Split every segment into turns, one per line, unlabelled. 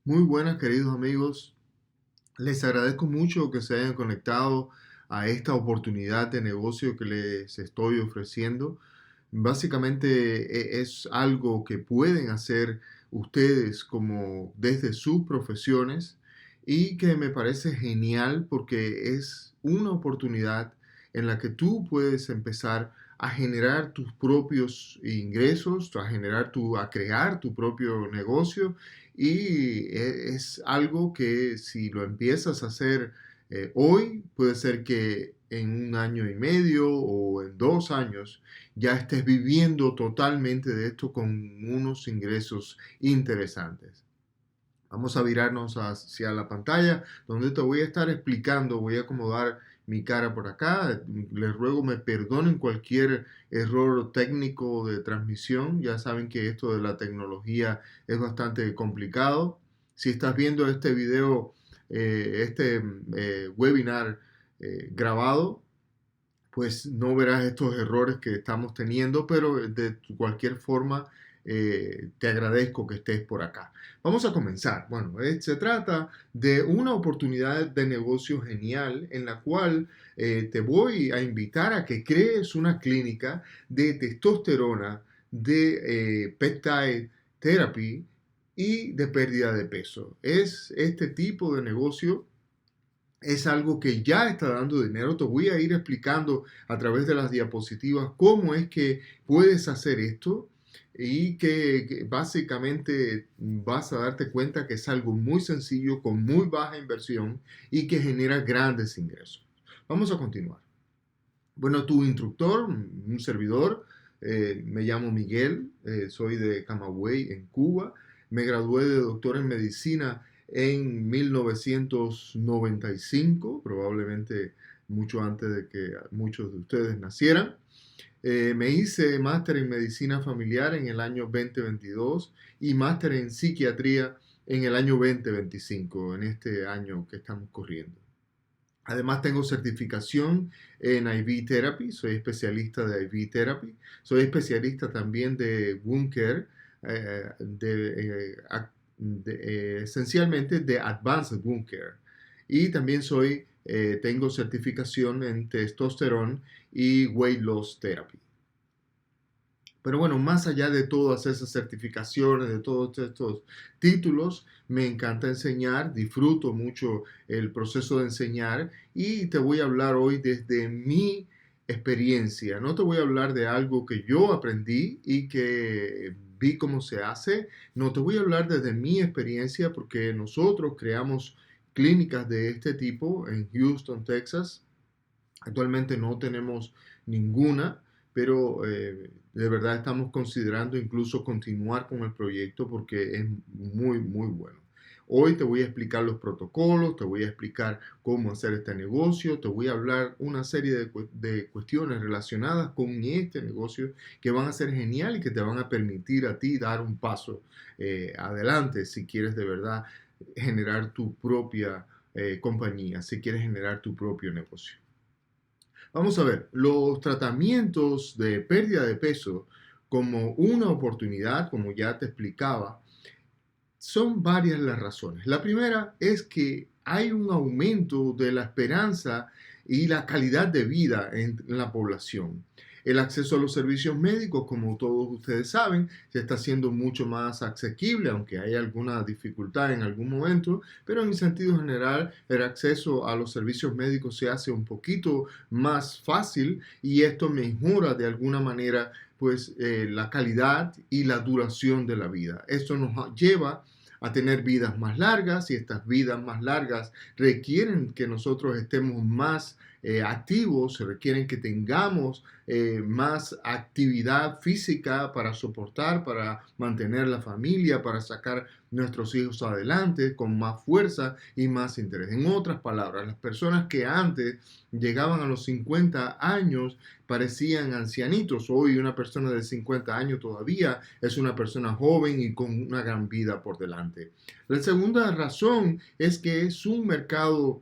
Muy buenas, queridos amigos. Les agradezco mucho que se hayan conectado a esta oportunidad de negocio que les estoy ofreciendo. Básicamente es algo que pueden hacer ustedes como desde sus profesiones y que me parece genial porque es una oportunidad en la que tú puedes empezar a generar tus propios ingresos, a crear tu propio negocio y es algo que si lo empiezas a hacer hoy, puede ser que en un año y medio o en 2 años ya estés viviendo totalmente de esto con unos ingresos interesantes. Vamos a virarnos hacia la pantalla donde te voy a estar explicando, voy a acomodar mi cara por acá. Les ruego me perdonen cualquier error técnico de transmisión. Ya saben que esto de la tecnología es bastante complicado. Si estás viendo este video, webinar grabado, pues no verás estos errores que estamos teniendo, pero de cualquier forma te agradezco que estés por acá. Vamos a comenzar. Bueno, se trata de una oportunidad de negocio genial en la cual te voy a invitar a que crees una clínica de testosterona, de peptide therapy y de pérdida de peso. Es este tipo de negocio es algo que ya está dando dinero. Te voy a ir explicando a través de las diapositivas cómo es que puedes hacer esto y que básicamente vas a darte cuenta que es algo muy sencillo, con muy baja inversión y que genera grandes ingresos. Vamos a continuar. Bueno, tu instructor, un servidor, me llamo Miguel, soy de Camagüey, en Cuba. Me gradué de doctor en medicina en 1995, probablemente mucho antes de que muchos de ustedes nacieran. Me hice máster en medicina familiar en el año 2022 y máster en psiquiatría en el año 2025, en este año que estamos corriendo. Además tengo certificación en IV Therapy, soy especialista de IV Therapy, soy especialista también de Wound Care, esencialmente de Advanced Wound Care. Y también tengo certificación en testosterone y Weight Loss Therapy. Pero bueno, más allá de todas esas certificaciones, de todos estos títulos, me encanta enseñar, disfruto mucho el proceso de enseñar y te voy a hablar hoy desde mi experiencia. No te voy a hablar de algo que yo aprendí y que vi cómo se hace. No te voy a hablar desde mi experiencia porque nosotros creamos clínicas de este tipo en Houston, Texas. Actualmente no tenemos ninguna, pero de verdad estamos considerando incluso continuar con el proyecto porque es muy, muy bueno. Hoy te voy a explicar los protocolos, te voy a explicar cómo hacer este negocio, te voy a hablar una serie de cuestiones relacionadas con este negocio que van a ser genial y que te van a permitir a ti dar un paso adelante si quieres de verdad generar tu propia compañía, si quieres generar tu propio negocio. Vamos a ver, los tratamientos de pérdida de peso como una oportunidad, como ya te explicaba, son varias las razones. La primera es que hay un aumento de la esperanza y la calidad de vida en la población. El acceso a los servicios médicos, como todos ustedes saben, se está haciendo mucho más asequible, aunque hay alguna dificultad en algún momento, pero en sentido general el acceso a los servicios médicos se hace un poquito más fácil y esto mejora de alguna manera pues la calidad y la duración de la vida. Esto nos lleva a tener vidas más largas y estas vidas más largas requieren que nosotros estemos más activos, requieren que tengamos más actividad física para soportar, para mantener la familia, para sacar nuestros hijos adelante con más fuerza y más interés. En otras palabras, las personas que antes llegaban a los 50 años parecían ancianitos. Hoy una persona de 50 años todavía es una persona joven y con una gran vida por delante. La segunda razón es que es un mercado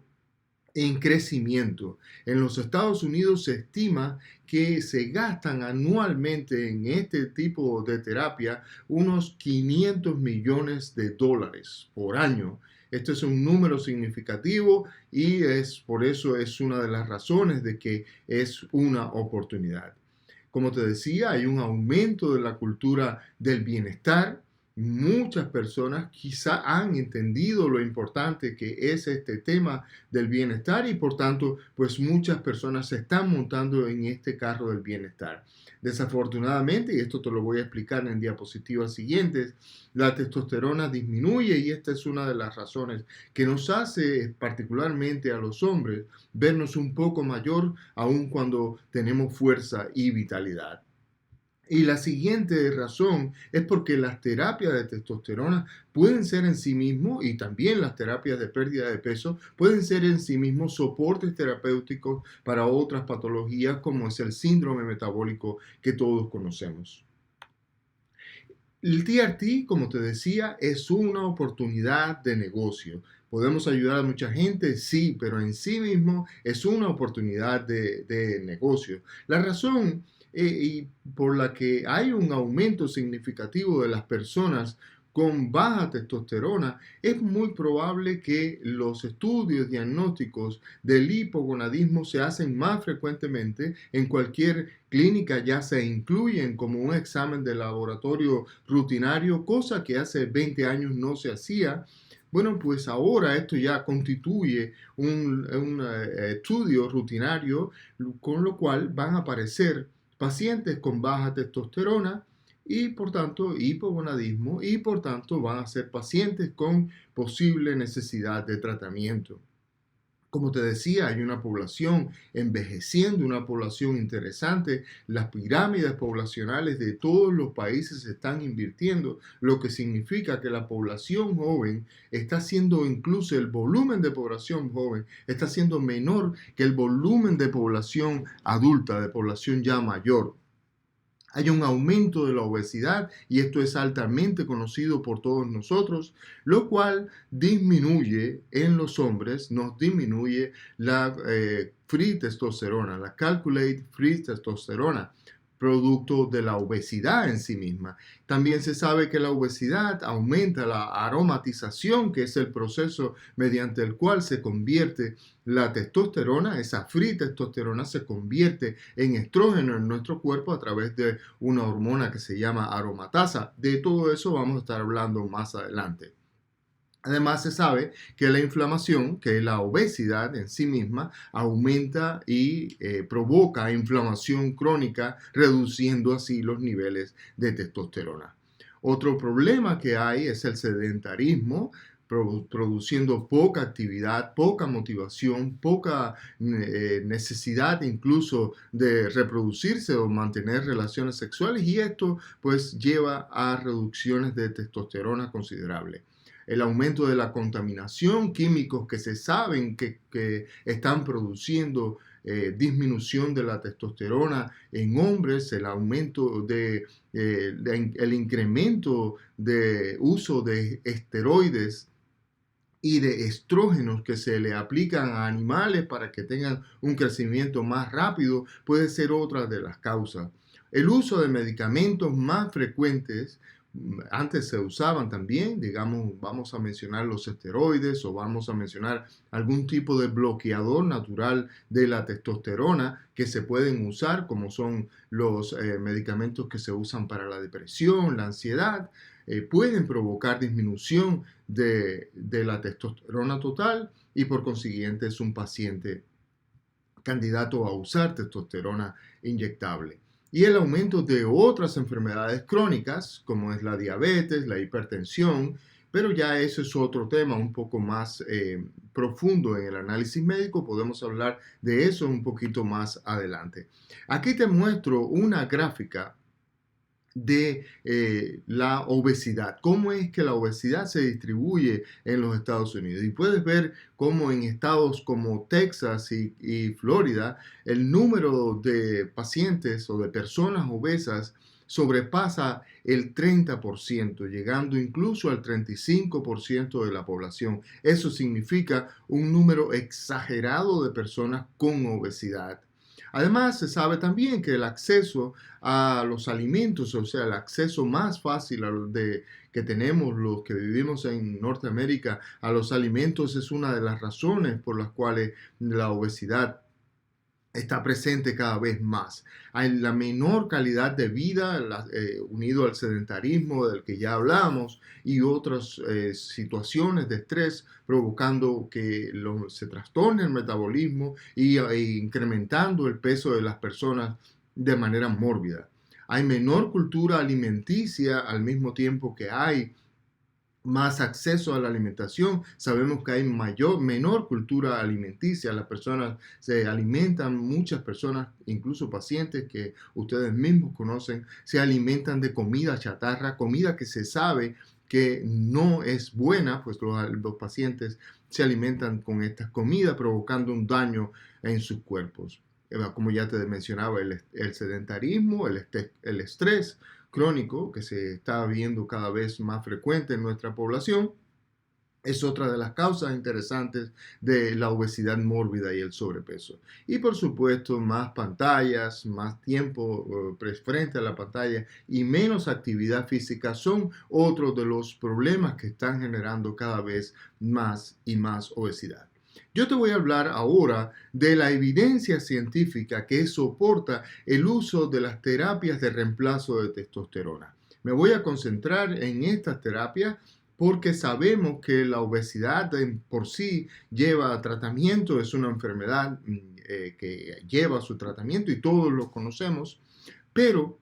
en crecimiento. En los Estados Unidos se estima que se gastan anualmente en este tipo de terapia unos 500 millones de dólares por año. Este es un número significativo y por eso es una de las razones de que es una oportunidad. Como te decía, hay un aumento de la cultura del bienestar. Muchas personas quizá han entendido lo importante que es este tema del bienestar y por tanto, pues muchas personas se están montando en este carro del bienestar. Desafortunadamente, y esto te lo voy a explicar en diapositivas siguientes, la testosterona disminuye y esta es una de las razones que nos hace particularmente a los hombres vernos un poco mayor aun cuando tenemos fuerza y vitalidad. Y la siguiente razón es porque las terapias de testosterona pueden ser en sí mismos, y también las terapias de pérdida de peso, pueden ser en sí mismos soportes terapéuticos para otras patologías como es el síndrome metabólico que todos conocemos. El TRT, como te decía, es una oportunidad de negocio. ¿Podemos ayudar a mucha gente? Sí, pero en sí mismo es una oportunidad de negocio. La razón y por la que hay un aumento significativo de las personas con baja testosterona, es muy probable que los estudios diagnósticos del hipogonadismo se hacen más frecuentemente en cualquier clínica, ya se incluyen como un examen de laboratorio rutinario, cosa que hace 20 años no se hacía. Bueno, pues ahora esto ya constituye un estudio rutinario, con lo cual van a aparecer pacientes con baja testosterona y por tanto hipogonadismo y por tanto van a ser pacientes con posible necesidad de tratamiento. Como te decía, hay una población envejeciendo, una población interesante. Las pirámides poblacionales de todos los países se están invirtiendo, lo que significa que la población joven está siendo, incluso el volumen de población joven está siendo menor que el volumen de población adulta, de población ya mayor. Hay un aumento de la obesidad y esto es altamente conocido por todos nosotros, lo cual disminuye en los hombres, nos disminuye la free testosterona, la calculate free testosterona, producto de la obesidad en sí misma. También se sabe que la obesidad aumenta la aromatización, que es el proceso mediante el cual se convierte la testosterona, esa free testosterona se convierte en estrógeno en nuestro cuerpo a través de una hormona que se llama aromatasa. De todo eso vamos a estar hablando más adelante. Además, se sabe que la inflamación, que la obesidad en sí misma, aumenta y provoca inflamación crónica, reduciendo así los niveles de testosterona. Otro problema que hay es el sedentarismo, produciendo poca actividad, poca motivación, poca necesidad incluso de reproducirse o mantener relaciones sexuales, y esto pues lleva a reducciones de testosterona considerables. El aumento de la contaminación, químicos que se saben que están produciendo disminución de la testosterona en hombres, el aumento el incremento de uso de esteroides y de estrógenos que se le aplican a animales para que tengan un crecimiento más rápido puede ser otra de las causas. El uso de medicamentos más frecuentes, antes se usaban también, digamos, vamos a mencionar los esteroides o vamos a mencionar algún tipo de bloqueador natural de la testosterona que se pueden usar, como son los medicamentos que se usan para la depresión, la ansiedad, pueden provocar disminución de la testosterona total y por consiguiente es un paciente candidato a usar testosterona inyectable. Y el aumento de otras enfermedades crónicas, como es la diabetes, la hipertensión, pero ya eso es otro tema un poco más profundo en el análisis médico. Podemos hablar de eso un poquito más adelante. Aquí te muestro una gráfica de la obesidad, cómo es que la obesidad se distribuye en los Estados Unidos. Y puedes ver cómo en estados como Texas y Florida, el número de pacientes o de personas obesas sobrepasa el 30%, llegando incluso al 35% de la población. Eso significa un número exagerado de personas con obesidad. Además, se sabe también que el acceso a los alimentos, o sea, el acceso más fácil que tenemos los que vivimos en Norteamérica a los alimentos es una de las razones por las cuales la obesidad está presente cada vez más. Hay la menor calidad de vida unido al sedentarismo del que ya hablamos y otras situaciones de estrés provocando que se trastorne el metabolismo e incrementando el peso de las personas de manera mórbida. Hay menor cultura alimenticia al mismo tiempo que hay más acceso a la alimentación. Sabemos que hay menor cultura alimenticia. Las personas se alimentan, muchas personas, incluso pacientes que ustedes mismos conocen, se alimentan de comida chatarra, comida que se sabe que no es buena, pues los pacientes se alimentan con estas comidas provocando un daño en sus cuerpos. Como ya te mencionaba, el sedentarismo, el estrés crónico que se está viendo cada vez más frecuente en nuestra población es otra de las causas interesantes de la obesidad mórbida y el sobrepeso. Y por supuesto, más pantallas, más tiempo frente a la pantalla y menos actividad física son otros de los problemas que están generando cada vez más y más obesidad. Yo te voy a hablar ahora de la evidencia científica que soporta el uso de las terapias de reemplazo de testosterona. Me voy a concentrar en estas terapias porque sabemos que la obesidad por sí lleva a tratamiento, es una enfermedad que lleva su tratamiento y todos lo conocemos, pero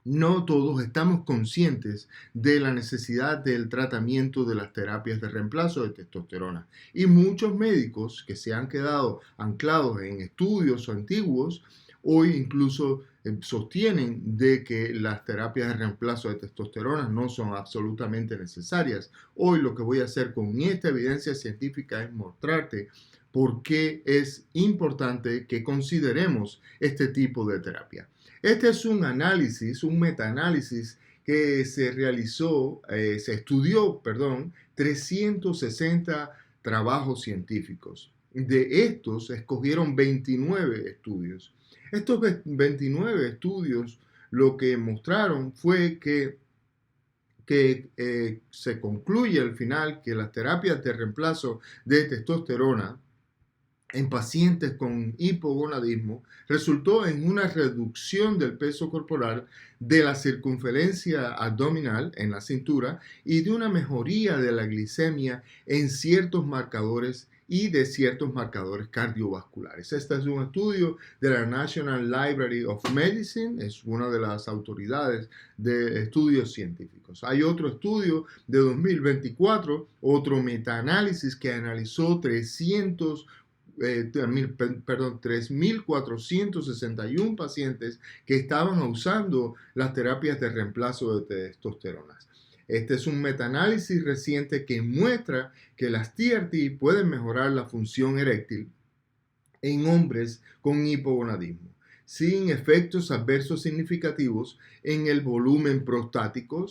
no todos estamos conscientes de la necesidad del tratamiento de las terapias de reemplazo de testosterona. Y muchos médicos que se han quedado anclados en estudios antiguos, hoy incluso sostienen de que las terapias de reemplazo de testosterona no son absolutamente necesarias. Hoy lo que voy a hacer con esta evidencia científica es mostrarte por qué es importante que consideremos este tipo de terapia. Este es un análisis, un metaanálisis que se realizó, se estudió, 360 trabajos científicos. De estos, se escogieron 29 estudios. Estos 29 estudios lo que mostraron fue que se concluye al final que las terapias de reemplazo de testosterona en pacientes con hipogonadismo resultó en una reducción del peso corporal, de la circunferencia abdominal en la cintura y de una mejoría de la glicemia en ciertos marcadores y de ciertos marcadores cardiovasculares. Este es un estudio de la National Library of Medicine, es una de las autoridades de estudios científicos. Hay otro estudio de 2024, otro metaanálisis que analizó 3.461 pacientes que estaban usando las terapias de reemplazo de testosterona. Este es un metaanálisis reciente que muestra que las TRT pueden mejorar la función eréctil en hombres con hipogonadismo, sin efectos adversos significativos en el volumen prostático,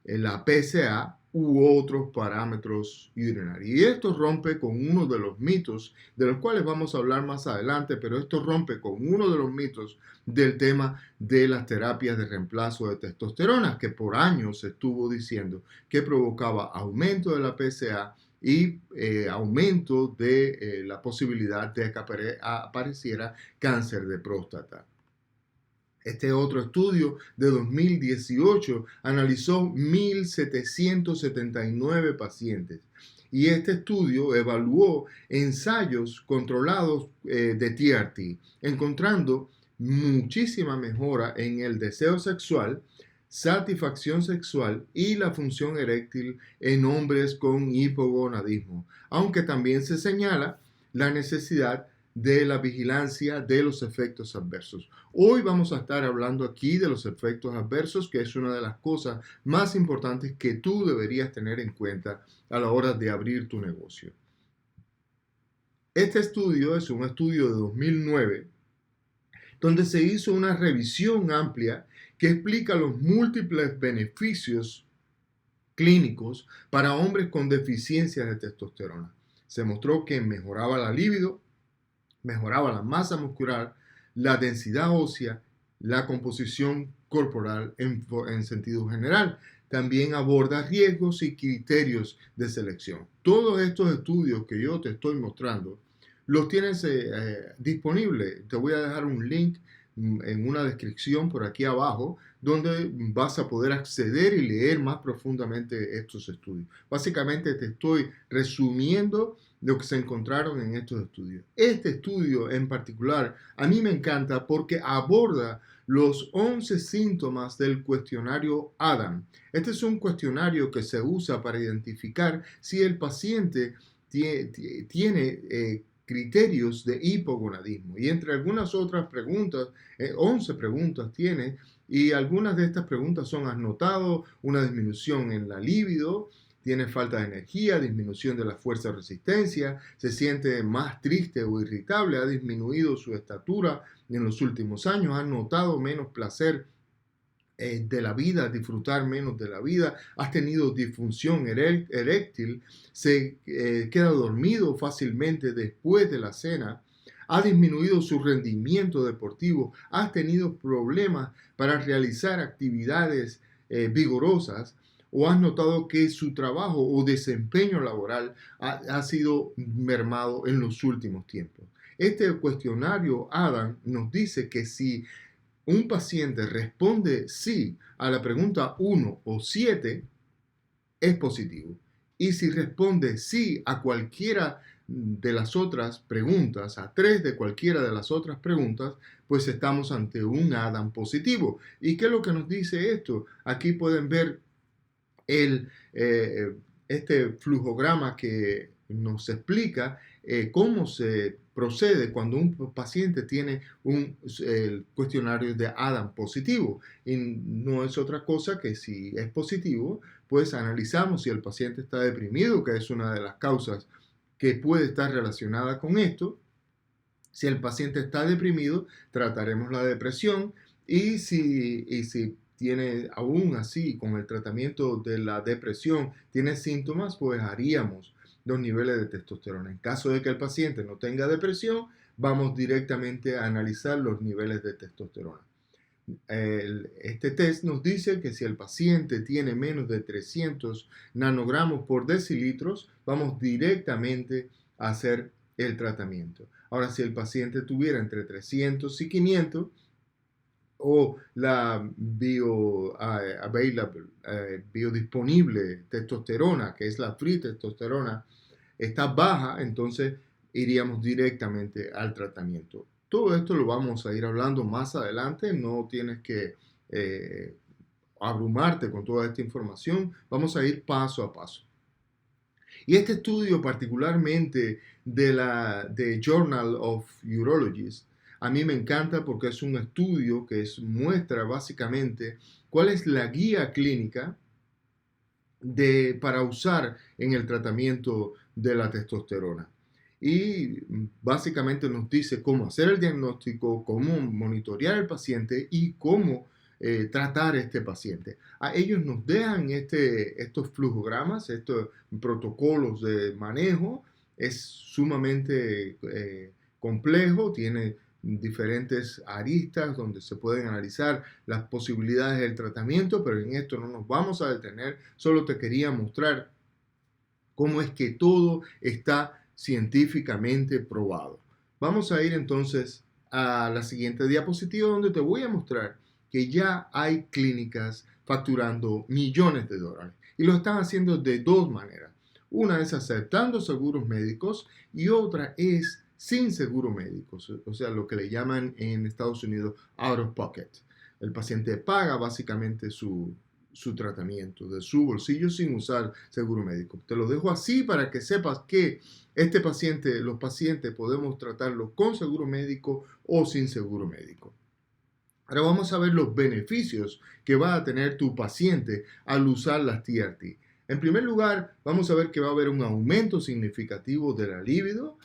en la PSA u otros parámetros urinarios. Y esto rompe con uno de los mitos, de los cuales vamos a hablar más adelante, pero esto rompe con uno de los mitos del tema de las terapias de reemplazo de testosterona, que por años se estuvo diciendo que provocaba aumento de la PSA y aumento de la posibilidad de que apareciera cáncer de próstata. Este otro estudio de 2018 analizó 1.779 pacientes y este estudio evaluó ensayos controlados de TRT, encontrando muchísima mejora en el deseo sexual, satisfacción sexual y la función eréctil en hombres con hipogonadismo, aunque también se señala la necesidad de la vigilancia de los efectos adversos. Hoy vamos a estar hablando aquí de los efectos adversos, que es una de las cosas más importantes que tú deberías tener en cuenta a la hora de abrir tu negocio. Este estudio es un estudio de 2009, donde se hizo una revisión amplia que explica los múltiples beneficios clínicos para hombres con deficiencias de testosterona. Se mostró que mejoraba la libido, mejoraba la masa muscular, la densidad ósea, la composición corporal en sentido general. También aborda riesgos y criterios de selección. Todos estos estudios que yo te estoy mostrando los tienes disponibles. Te voy a dejar un link en una descripción por aquí abajo, donde vas a poder acceder y leer más profundamente estos estudios. Básicamente te estoy resumiendo lo que se encontraron en estos estudios. Este estudio en particular a mí me encanta porque aborda los 11 síntomas del cuestionario ADAM. Este es un cuestionario que se usa para identificar si el paciente tiene criterios de hipogonadismo, y entre algunas otras preguntas, 11 preguntas tiene, y algunas de estas preguntas son: ¿has notado una disminución en la libido? ¿Tiene falta de energía? ¿Disminución de la fuerza de resistencia? ¿Se siente más triste o irritable? ¿Ha disminuido su estatura en los últimos años? ¿Ha notado menos placer de la vida, disfrutar menos de la vida? ¿Has tenido disfunción eréctil? ¿Se queda dormido fácilmente después de la cena? ¿Ha disminuido su rendimiento deportivo? ¿Has tenido problemas para realizar actividades vigorosas? ¿O has notado que su trabajo o desempeño laboral ha sido mermado en los últimos tiempos? Este cuestionario ADAM nos dice que si un paciente responde sí a la pregunta 1 o 7, es positivo. Y si responde sí a cualquiera de las otras preguntas, a 3 de cualquiera de las otras preguntas, pues estamos ante un ADAM positivo. ¿Y qué es lo que nos dice esto? Aquí pueden ver este flujograma que nos explica cómo se procede cuando un paciente tiene el cuestionario de ADAM positivo. Y no es otra cosa que, si es positivo, pues analizamos si el paciente está deprimido, que es una de las causas que puede estar relacionada con esto. Si el paciente está deprimido, trataremos la depresión, y si tiene, aún así, con el tratamiento de la depresión, tiene síntomas, pues haríamos los niveles de testosterona. En caso de que el paciente no tenga depresión, vamos directamente a analizar los niveles de testosterona. Este test nos dice que si el paciente tiene menos de 300 nanogramos por decilitros, vamos directamente a hacer el tratamiento. Ahora, si el paciente tuviera entre 300 y 500, o la biodisponible testosterona, que es la free testosterona, está baja, entonces iríamos directamente al tratamiento. Todo esto lo vamos a ir hablando más adelante, no tienes que abrumarte con toda esta información, vamos a ir paso a paso. Y este estudio, particularmente de Journal of Urology, a mí me encanta porque es un estudio que muestra básicamente cuál es la guía clínica para usar en el tratamiento de la testosterona. Y básicamente nos dice cómo hacer el diagnóstico, cómo monitorear al paciente y cómo tratar a este paciente. A ellos nos dejan estos flujogramas, estos protocolos de manejo. Es sumamente complejo, tiene diferentes aristas donde se pueden analizar las posibilidades del tratamiento, pero en esto no nos vamos a detener. Solo te quería mostrar cómo es que todo está científicamente probado. Vamos a ir entonces a la siguiente diapositiva, donde te voy a mostrar que ya hay clínicas facturando millones de dólares, y lo están haciendo de dos maneras. Una es aceptando seguros médicos y otra es sin seguro médico, o sea, lo que le llaman en Estados Unidos out of pocket. El paciente paga básicamente su tratamiento de su bolsillo sin usar seguro médico. Te lo dejo así para que sepas que los pacientes podemos tratarlos con seguro médico o sin seguro médico. Ahora vamos a ver los beneficios que va a tener tu paciente al usar las TRT. En primer lugar, vamos a ver que va a haber un aumento significativo de la libido.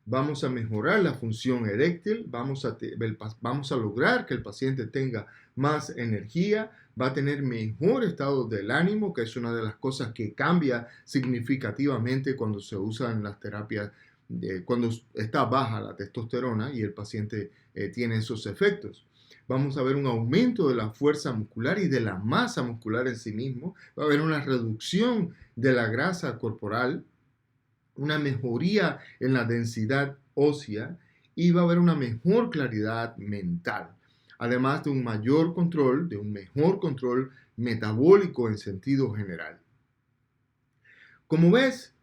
vamos a mejorar la función eréctil, vamos a lograr que el paciente tenga más energía, va a tener mejor estado del ánimo, que es una de las cosas que cambia significativamente cuando se usan las terapias, cuando está baja la testosterona y el paciente tiene esos efectos. Vamos a ver un aumento de la fuerza muscular y de la masa muscular en sí mismo. Va a haber una reducción de la grasa corporal, una mejoría en la densidad ósea y va a haber una mejor claridad mental, además de un mayor control, de un mejor control metabólico en sentido general. Como ves,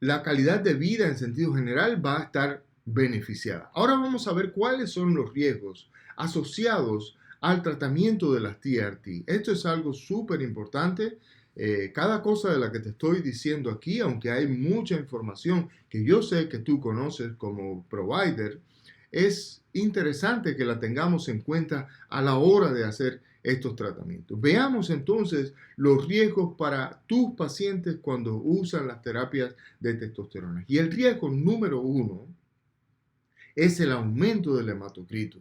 la calidad de vida en sentido general va a estar beneficiada. Ahora vamos a ver cuáles son los riesgos asociados al tratamiento de las TRT. Esto es algo súper importante. Cada cosa de la que te estoy diciendo aquí, aunque hay mucha información que yo sé que tú conoces como provider, es interesante que la tengamos en cuenta a la hora de hacer estos tratamientos. Veamos entonces los riesgos para tus pacientes cuando usan las terapias de testosterona. Y el riesgo número 1 es el aumento del hematocrito.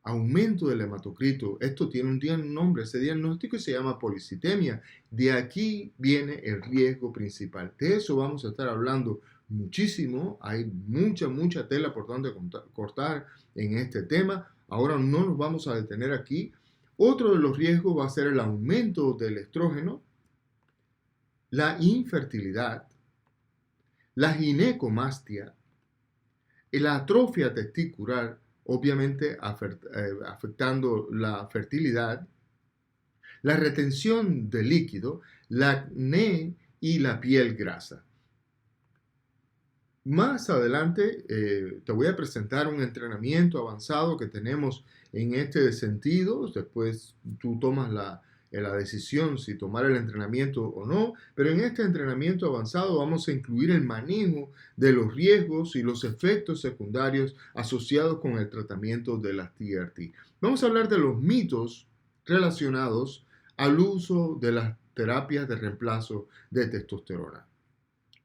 Aumento del hematocrito. Esto tiene un nombre, ese diagnóstico se llama policitemia. De aquí viene el riesgo principal. De eso vamos a estar hablando muchísimo. Hay mucha tela por donde cortar en este tema. Ahora no nos vamos a detener aquí. Otro de los riesgos va a ser el aumento del estrógeno, la infertilidad, la ginecomastia, la atrofia testicular, obviamente afectando la fertilidad, la retención de líquido, la acné y la piel grasa. Más adelante te voy a presentar un entrenamiento avanzado que tenemos en este sentido. Después tú tomas la decisión si tomar el entrenamiento o no, pero en este entrenamiento avanzado vamos a incluir el manejo de los riesgos y los efectos secundarios asociados con el tratamiento de las TRT. Vamos a hablar de los mitos relacionados al uso de las terapias de reemplazo de testosterona.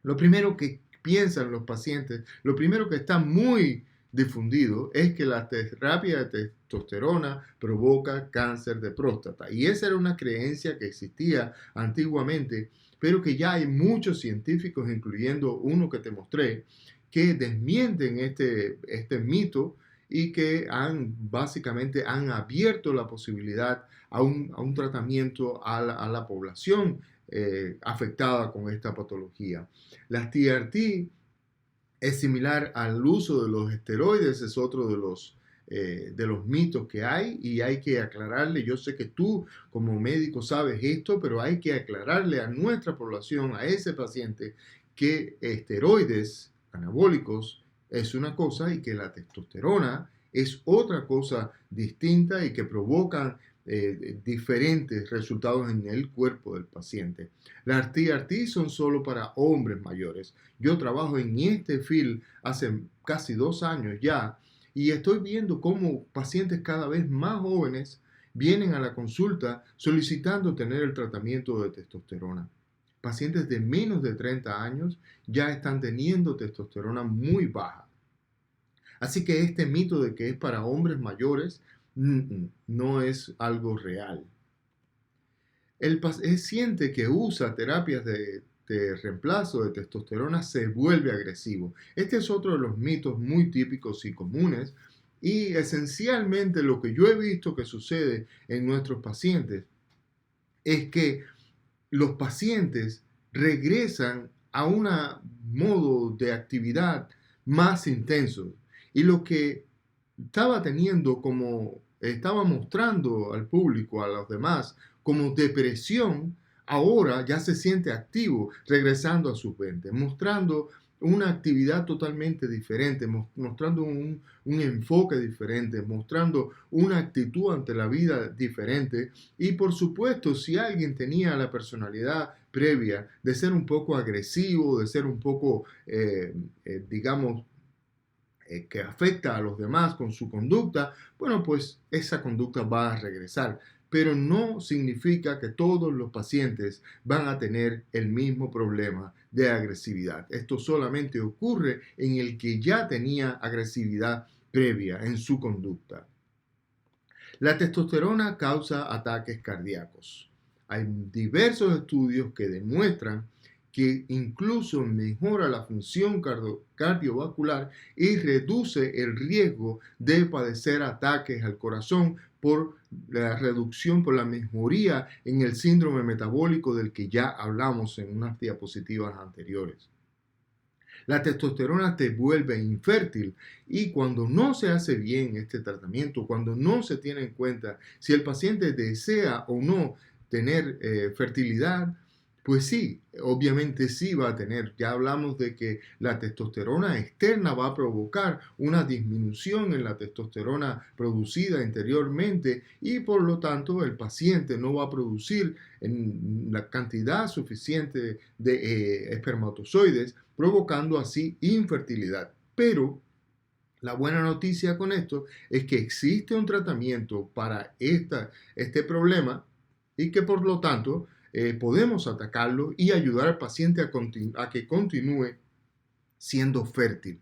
Lo primero que piensan los pacientes, lo primero que está muy difundido es que la terapia de testosterona provoca cáncer de próstata. Y esa era una creencia que existía antiguamente, pero que ya hay muchos científicos, incluyendo uno que te mostré, que desmienten este mito y que básicamente han abierto la posibilidad a un tratamiento a la población afectada con esta patología. Las TRT es similar al uso de los esteroides, es otro de los mitos que hay y hay que aclararle. Yo sé que tú como médico sabes esto, pero hay que aclararle a nuestra población, a ese paciente, que esteroides anabólicos es una cosa y que la testosterona es otra cosa distinta y que provocan diferentes resultados en el cuerpo del paciente. Las TRT son solo para hombres mayores. Yo trabajo en este field hace casi 2 años ya y estoy viendo cómo pacientes cada vez más jóvenes vienen a la consulta solicitando tener el tratamiento de testosterona. Pacientes de menos de 30 años ya están teniendo testosterona muy baja. Así que este mito de que es para hombres mayores no es algo real. El paciente que usa terapias de reemplazo de testosterona se vuelve agresivo. Este es otro de los mitos muy típicos y comunes y esencialmente lo que yo he visto que sucede en nuestros pacientes es que los pacientes regresan a un modo de actividad más intenso y lo que estaba mostrando al público, a los demás, como depresión, ahora ya se siente activo, regresando a sus 20, mostrando una actividad totalmente diferente, mostrando un enfoque diferente, mostrando una actitud ante la vida diferente. Y por supuesto, si alguien tenía la personalidad previa de ser un poco agresivo, de ser un poco, digamos, que afecta a los demás con su conducta, bueno, pues esa conducta va a regresar. pero no significa que todos los pacientes van a tener el mismo problema de agresividad. Esto solamente ocurre en el que ya tenía agresividad previa en su conducta. La testosterona causa ataques cardíacos. Hay diversos estudios que demuestran que incluso mejora la función cardiovascular y reduce el riesgo de padecer ataques al corazón por la reducción, por la mejoría en el síndrome metabólico del que ya hablamos en unas diapositivas anteriores. La testosterona te vuelve infértil y cuando no se hace bien este tratamiento, cuando no se tiene en cuenta si el paciente desea o no tener fertilidad, pues sí, obviamente sí va a tener. Ya hablamos de que la testosterona externa va a provocar una disminución en la testosterona producida interiormente y por lo tanto el paciente no va a producir en la cantidad suficiente de espermatozoides, provocando así infertilidad. Pero la buena noticia con esto es que existe un tratamiento para este problema y que por lo tanto podemos atacarlo y ayudar al paciente a que continúe siendo fértil.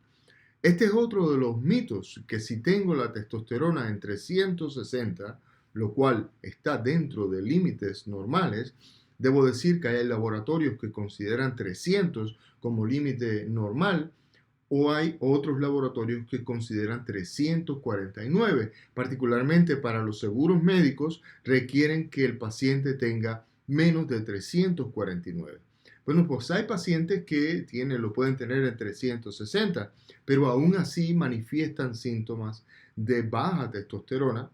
Este es otro de los mitos, que si tengo la testosterona en 360, lo cual está dentro de límites normales, debo decir que hay laboratorios que consideran 300 como límite normal, o hay otros laboratorios que consideran 349. Particularmente para los seguros médicos requieren que el paciente tenga menos de 349. Bueno, pues hay pacientes que lo pueden tener en 360, pero aún así manifiestan síntomas de baja testosterona, o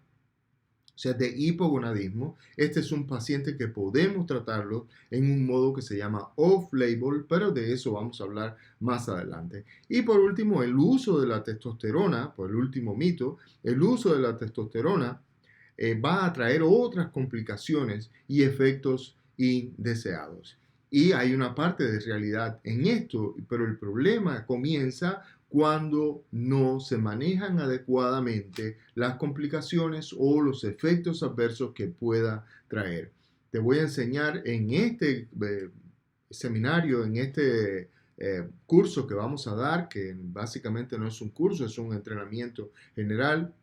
sea, de hipogonadismo. Este es un paciente que podemos tratarlo en un modo que se llama off-label, pero de eso vamos a hablar más adelante. Y por último, el uso de la testosterona, por el último mito, el uso de la testosterona va a traer otras complicaciones y efectos indeseados. Y hay una parte de realidad en esto, pero el problema comienza cuando no se manejan adecuadamente las complicaciones o los efectos adversos que pueda traer. Te voy a enseñar en este seminario, en este curso que vamos a dar, que básicamente no es un curso, es un entrenamiento general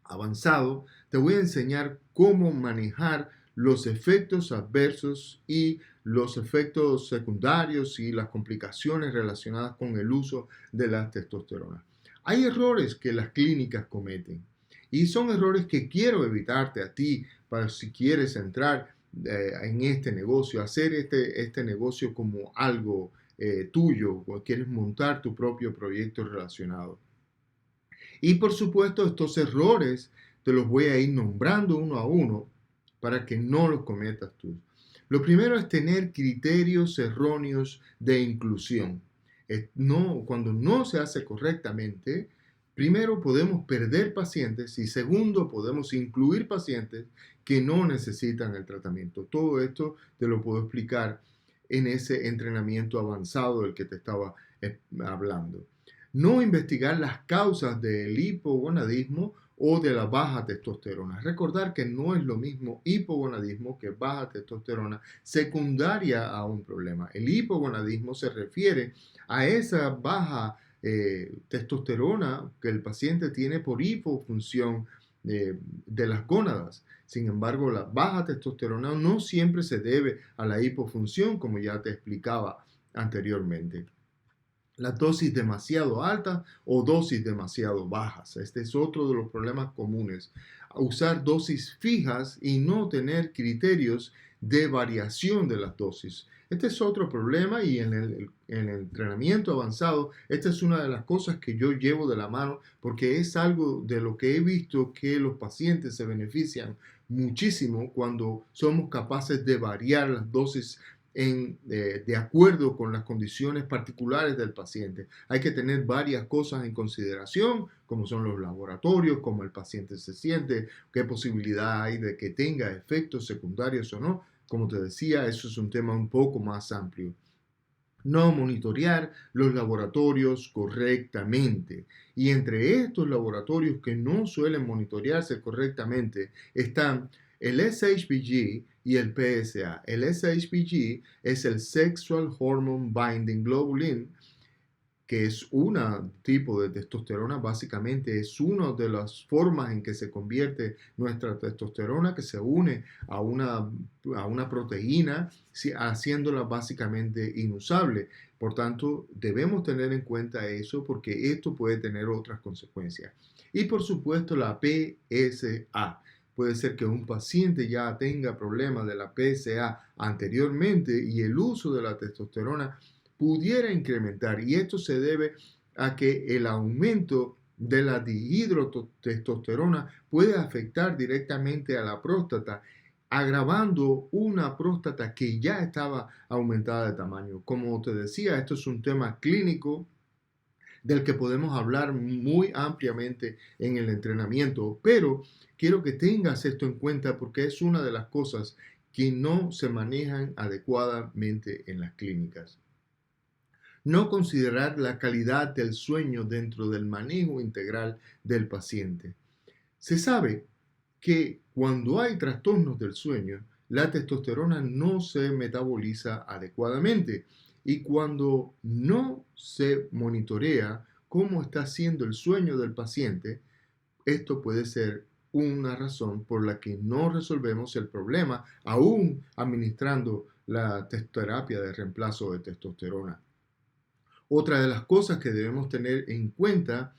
avanzado. Te voy a enseñar cómo manejar los efectos adversos y los efectos secundarios y las complicaciones relacionadas con el uso de la testosterona. Hay errores que las clínicas cometen y son errores que quiero evitarte a ti para si quieres entrar en este negocio, hacer este negocio como algo tuyo o quieres montar tu propio proyecto relacionado. Y por supuesto estos errores te los voy a ir nombrando uno a uno para que no los cometas tú. Lo primero es tener criterios erróneos de inclusión. Cuando no se hace correctamente, primero podemos perder pacientes y segundo podemos incluir pacientes que no necesitan el tratamiento. Todo esto te lo puedo explicar en ese entrenamiento avanzado del que te estaba hablando. No investigar las causas del hipogonadismo o de la baja testosterona. Recordar que no es lo mismo hipogonadismo que baja testosterona secundaria a un problema. El hipogonadismo se refiere a esa baja testosterona que el paciente tiene por hipofunción de las gónadas. Sin embargo, la baja testosterona no siempre se debe a la hipofunción, como ya te explicaba anteriormente. Las dosis demasiado altas o dosis demasiado bajas. Este es otro de los problemas comunes. Usar dosis fijas y no tener criterios de variación de las dosis. Este es otro problema y en el entrenamiento avanzado, esta es una de las cosas que yo llevo de la mano porque es algo de lo que he visto que los pacientes se benefician muchísimo cuando somos capaces de variar las dosis de acuerdo con las condiciones particulares del paciente. Hay que tener varias cosas en consideración, como son los laboratorios, cómo el paciente se siente, qué posibilidad hay de que tenga efectos secundarios o no. Como te decía, eso es un tema un poco más amplio. No monitorear los laboratorios correctamente. Y entre estos laboratorios que no suelen monitorearse correctamente están el SHBG y el PSA. El SHBG es el Sexual Hormone Binding Globulin, que es un tipo de testosterona, básicamente es una de las formas en que se convierte nuestra testosterona, que se une a una proteína, haciéndola básicamente inusable. Por tanto, debemos tener en cuenta eso porque esto puede tener otras consecuencias. Y por supuesto, la PSA. Puede ser que un paciente ya tenga problemas de la PSA anteriormente y el uso de la testosterona pudiera incrementar, y esto se debe a que el aumento de la dihidrotestosterona puede afectar directamente a la próstata, agravando una próstata que ya estaba aumentada de tamaño. Como te decía, esto es un tema clínico del que podemos hablar muy ampliamente en el entrenamiento, pero quiero que tengas esto en cuenta porque es una de las cosas que no se manejan adecuadamente en las clínicas. No considerar la calidad del sueño dentro del manejo integral del paciente. Se sabe que cuando hay trastornos del sueño, la testosterona no se metaboliza adecuadamente, y cuando no se monitorea cómo está siendo el sueño del paciente, esto puede ser una razón por la que no resolvemos el problema, aún administrando la terapia de reemplazo de testosterona. Otra de las cosas que debemos tener en cuenta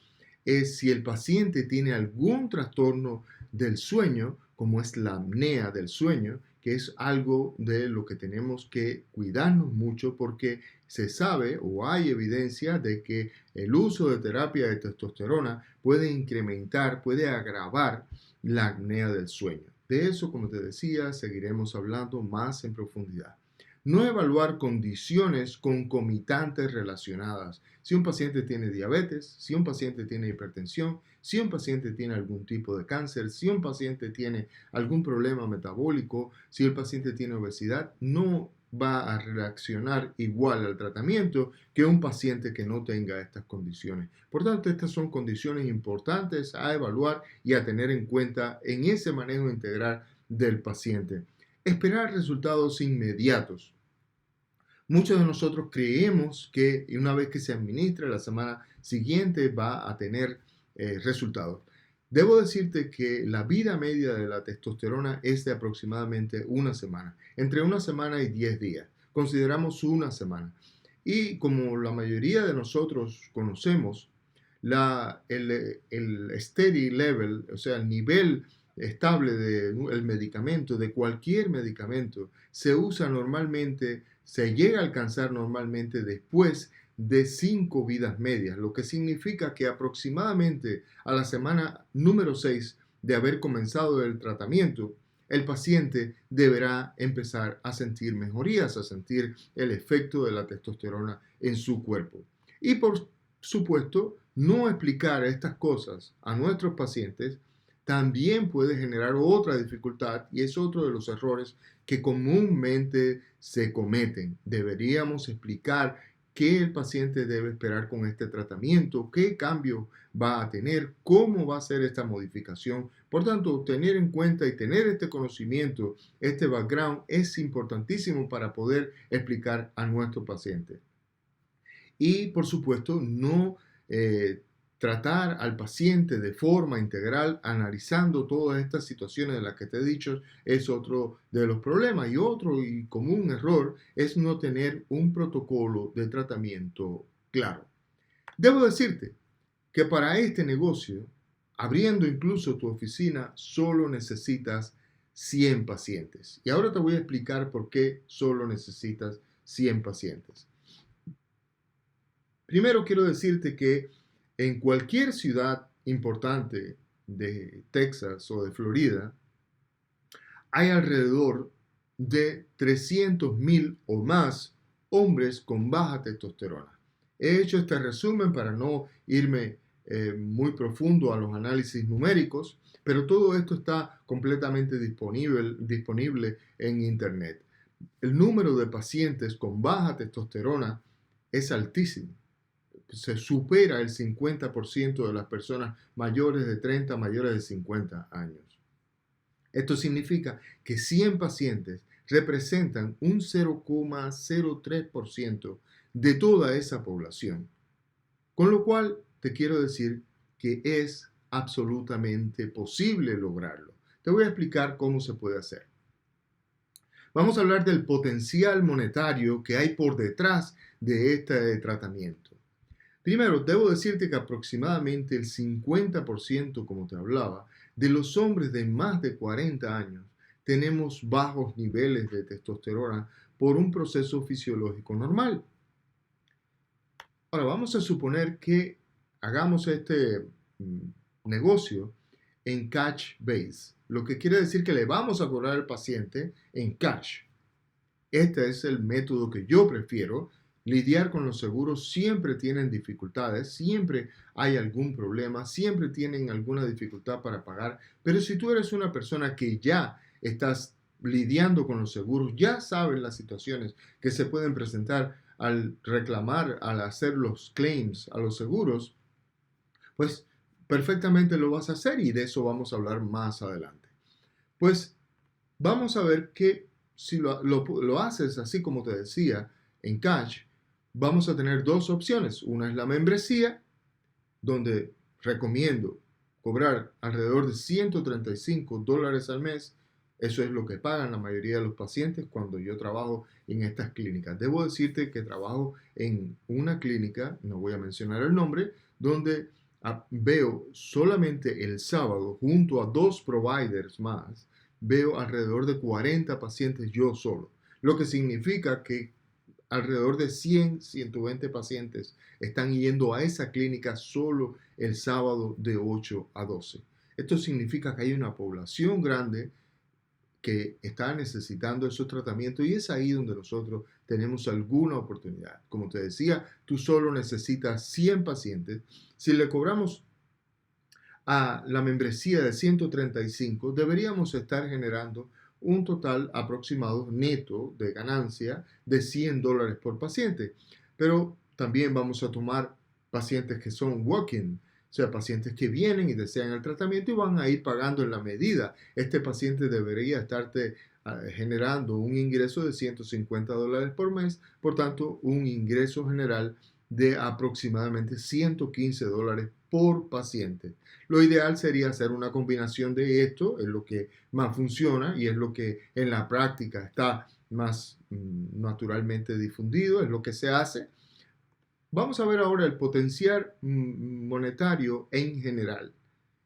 es si el paciente tiene algún trastorno del sueño, como es la apnea del sueño, que es algo de lo que tenemos que cuidarnos mucho porque se sabe o hay evidencia de que el uso de terapia de testosterona puede incrementar, puede agravar la apnea del sueño. De eso, como te decía, seguiremos hablando más en profundidad. No evaluar condiciones concomitantes relacionadas. Si un paciente tiene diabetes, si un paciente tiene hipertensión, si un paciente tiene algún tipo de cáncer, si un paciente tiene algún problema metabólico, si el paciente tiene obesidad, no va a reaccionar igual al tratamiento que un paciente que no tenga estas condiciones. Por tanto, estas son condiciones importantes a evaluar y a tener en cuenta en ese manejo integral del paciente. Esperar resultados inmediatos. Muchos de nosotros creemos que una vez que se administre la semana siguiente va a tener resultados. Debo decirte que la vida media de la testosterona es de aproximadamente una semana, entre una semana y 10 días. Consideramos una semana. Y como la mayoría de nosotros conocemos, el steady level, o sea, el nivel estable del medicamento, de cualquier medicamento, se usa normalmente, se llega a alcanzar normalmente después de 5 vidas medias, lo que significa que aproximadamente a la semana número 6 de haber comenzado el tratamiento, el paciente deberá empezar a sentir mejorías, a sentir el efecto de la testosterona en su cuerpo. Y por supuesto, no explicar estas cosas a nuestros pacientes también puede generar otra dificultad, y es otro de los errores que comúnmente se cometen. Deberíamos explicar qué el paciente debe esperar con este tratamiento, qué cambio va a tener, cómo va a ser esta modificación. Por tanto, tener en cuenta y tener este conocimiento, este background, es importantísimo para poder explicar a nuestro paciente. Y por supuesto, no tratar al paciente de forma integral, analizando todas estas situaciones de las que te he dicho, es otro de los problemas. Y otro y común error es no tener un protocolo de tratamiento claro. Debo decirte que para este negocio, abriendo incluso tu oficina, solo necesitas 100 pacientes. Y ahora te voy a explicar por qué solo necesitas 100 pacientes. Primero quiero decirte que en cualquier ciudad importante de Texas o de Florida, hay alrededor de 300,000 o más hombres con baja testosterona. He hecho este resumen para no irme muy profundo a los análisis numéricos, pero todo esto está completamente disponible en Internet. El número de pacientes con baja testosterona es altísimo. Se supera el 50% de las personas mayores de 30, mayores de 50 años. Esto significa que 100 pacientes representan un 0,03% de toda esa población. Con lo cual, te quiero decir que es absolutamente posible lograrlo. Te voy a explicar cómo se puede hacer. Vamos a hablar del potencial monetario que hay por detrás de este tratamiento. Primero, debo decirte que aproximadamente el 50%, como te hablaba, de los hombres de más de 40 años tenemos bajos niveles de testosterona por un proceso fisiológico normal. Ahora, vamos a suponer que hagamos este negocio en cash base, lo que quiere decir que le vamos a cobrar al paciente en cash. Este es el método que yo prefiero. Lidiar con los seguros siempre tienen dificultades, siempre hay algún problema, siempre tienen alguna dificultad para pagar, pero si tú eres una persona que ya estás lidiando con los seguros, ya sabes las situaciones que se pueden presentar al reclamar, al hacer los claims a los seguros, pues perfectamente lo vas a hacer y de eso vamos a hablar más adelante. Pues vamos a ver que si lo haces así como te decía, en cash, vamos a tener dos opciones. Una es la membresía, donde recomiendo cobrar alrededor de $135 al mes. Eso es lo que pagan la mayoría de los pacientes cuando yo trabajo en estas clínicas. Debo decirte que trabajo en una clínica, no voy a mencionar el nombre, donde veo solamente el sábado, junto a 2 providers más, veo alrededor de 40 pacientes yo solo, lo que significa que alrededor de 100, 120 pacientes están yendo a esa clínica solo el sábado de 8 a 12. Esto significa que hay una población grande que está necesitando esos tratamientos y es ahí donde nosotros tenemos alguna oportunidad. Como te decía, tú solo necesitas 100 pacientes. Si le cobramos a la membresía de 135, deberíamos estar generando un total aproximado neto de ganancia de $100 por paciente. Pero también vamos a tomar pacientes que son walk-in, o sea, pacientes que vienen y desean el tratamiento y van a ir pagando en la medida. Este paciente debería estarte generando un ingreso de $150 por mes, por tanto, un ingreso general de aproximadamente $115 por paciente. Lo ideal sería hacer una combinación de esto, es lo que más funciona y es lo que en la práctica está más naturalmente difundido, es lo que se hace. Vamos a ver ahora el potencial monetario en general.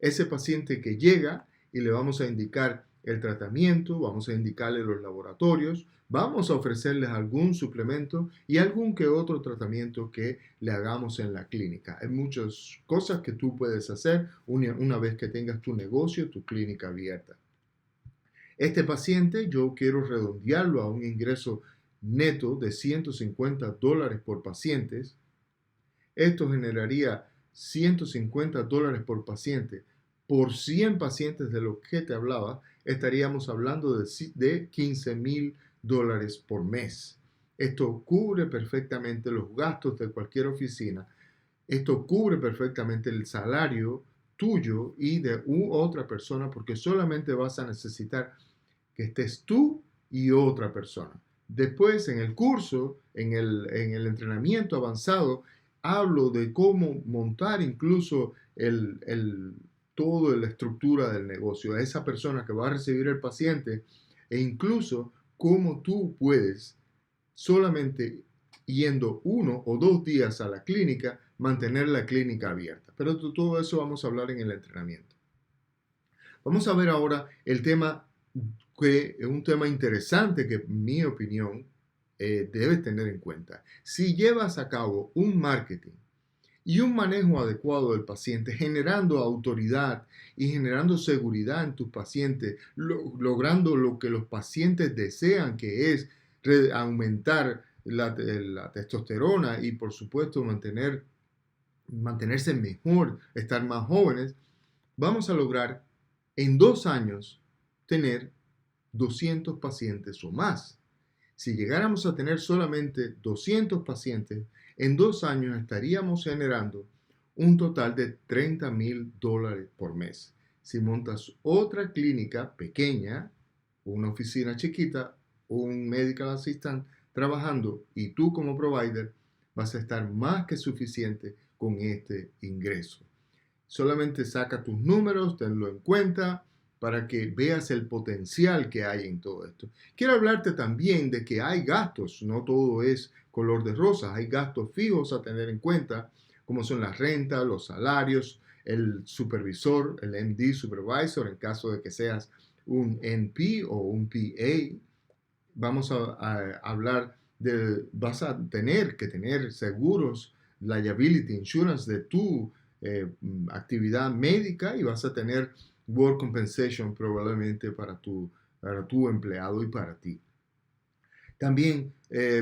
Ese paciente que llega y le vamos a indicar el tratamiento, vamos a indicarle los laboratorios, vamos a ofrecerles algún suplemento y algún que otro tratamiento que le hagamos en la clínica. Hay muchas cosas que tú puedes hacer una vez que tengas tu negocio, tu clínica abierta. Este paciente yo quiero redondearlo a un ingreso neto de $150 por paciente. Esto generaría $150 por paciente. Por 100 pacientes de lo que te hablaba, estaríamos hablando de $15,000 por mes. Esto cubre perfectamente los gastos de cualquier oficina. Esto cubre perfectamente el salario tuyo y de otra persona, porque solamente vas a necesitar que estés tú y otra persona. Después, en el curso, en el entrenamiento avanzado, hablo de cómo montar incluso toda la estructura del negocio, a esa persona que va a recibir el paciente e incluso cómo tú puedes, solamente yendo 1 o 2 días a la clínica, mantener la clínica abierta. Pero de todo eso vamos a hablar en el entrenamiento. Vamos a ver ahora el tema, que es un tema interesante que en mi opinión debes tener en cuenta. Si llevas a cabo un marketing y un manejo adecuado del paciente, generando autoridad y generando seguridad en tus pacientes, logrando lo que los pacientes desean, que es aumentar la testosterona y por supuesto mantenerse mejor, estar más jóvenes, vamos a lograr en 2 años tener 200 pacientes o más. Si llegáramos a tener solamente 200 pacientes, en 2 años estaríamos generando un total de $30,000 por mes. si montas otra clínica pequeña, una oficina chiquita, un medical assistant trabajando y tú como provider vas a estar más que suficiente con este ingreso. Solamente saca tus números, tenlo en cuenta para que veas el potencial que hay en todo esto. Quiero hablarte también de que hay gastos, no todo es color de rosas, hay gastos fijos a tener en cuenta, como son las rentas, los salarios, el supervisor, el MD supervisor, en caso de que seas un NP o un PA. Vamos a hablar vas a tener que tener seguros, liability insurance de tu actividad médica y vas a tener work compensation probablemente para tu empleado y para ti. También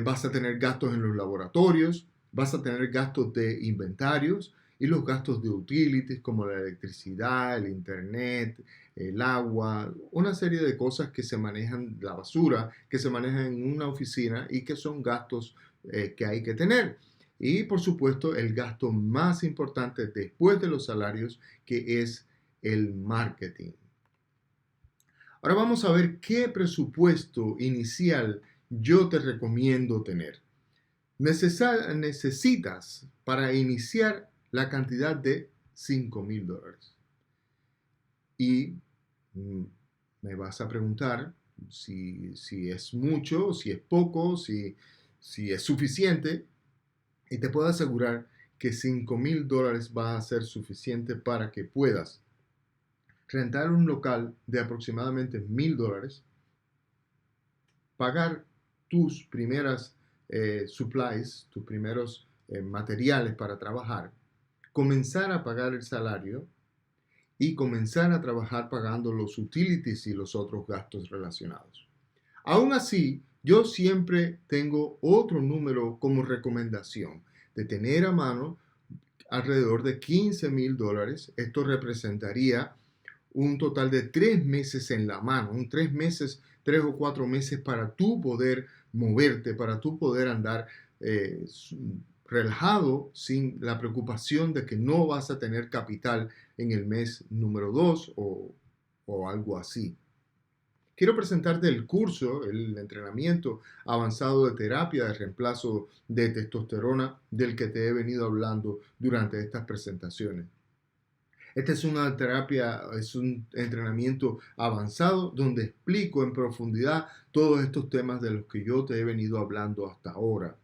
vas a tener gastos en los laboratorios, vas a tener gastos de inventarios y los gastos de utilities como la electricidad, el internet, el agua, una serie de cosas que se manejan, la basura, que se manejan en una oficina y que son gastos que hay que tener. Y por supuesto el gasto más importante después de los salarios, que es el marketing. Ahora vamos a ver qué presupuesto inicial yo te recomiendo tener. Necesitas para iniciar la cantidad de $5,000. Y me vas a preguntar si es mucho, si es poco, si es suficiente. Y te puedo asegurar que $5,000 va a ser suficiente para que puedas rentar un local de aproximadamente $1,000, pagar tus primeras supplies, tus primeros materiales para trabajar, comenzar a pagar el salario y comenzar a trabajar pagando los utilities y los otros gastos relacionados. Aún así, yo siempre tengo otro número como recomendación de tener a mano alrededor de $15,000. Esto representaría un total de 3 meses en la mano, 3 o 4 meses para tú poder moverte, para tú poder andar relajado sin la preocupación de que no vas a tener capital en el mes número 2 o algo así. Quiero presentarte el curso, el entrenamiento avanzado de terapia de reemplazo de testosterona del que te he venido hablando durante estas presentaciones. Esta es una terapia, es un entrenamiento avanzado donde explico en profundidad todos estos temas de los que yo te he venido hablando hasta ahora.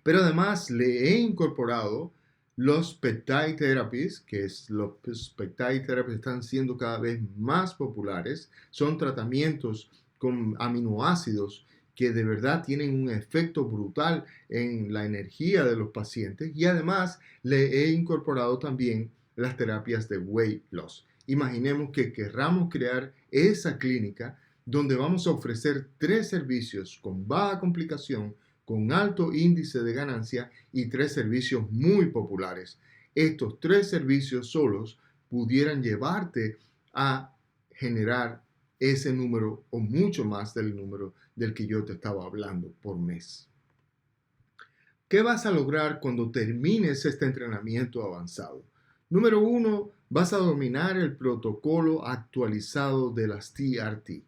Pero además le he incorporado los peptide therapies, los peptide therapies están siendo cada vez más populares. Son tratamientos con aminoácidos que de verdad tienen un efecto brutal en la energía de los pacientes. Y además le he incorporado también las terapias de weight loss. Imaginemos que querramos crear esa clínica donde vamos a ofrecer 3 servicios con baja complicación, con alto índice de ganancia y 3 servicios muy populares. Estos 3 servicios solos pudieran llevarte a generar ese número o mucho más del número del que yo te estaba hablando por mes. ¿Qué vas a lograr cuando termines este entrenamiento avanzado? Número 1, vas a dominar el protocolo actualizado de las TRT.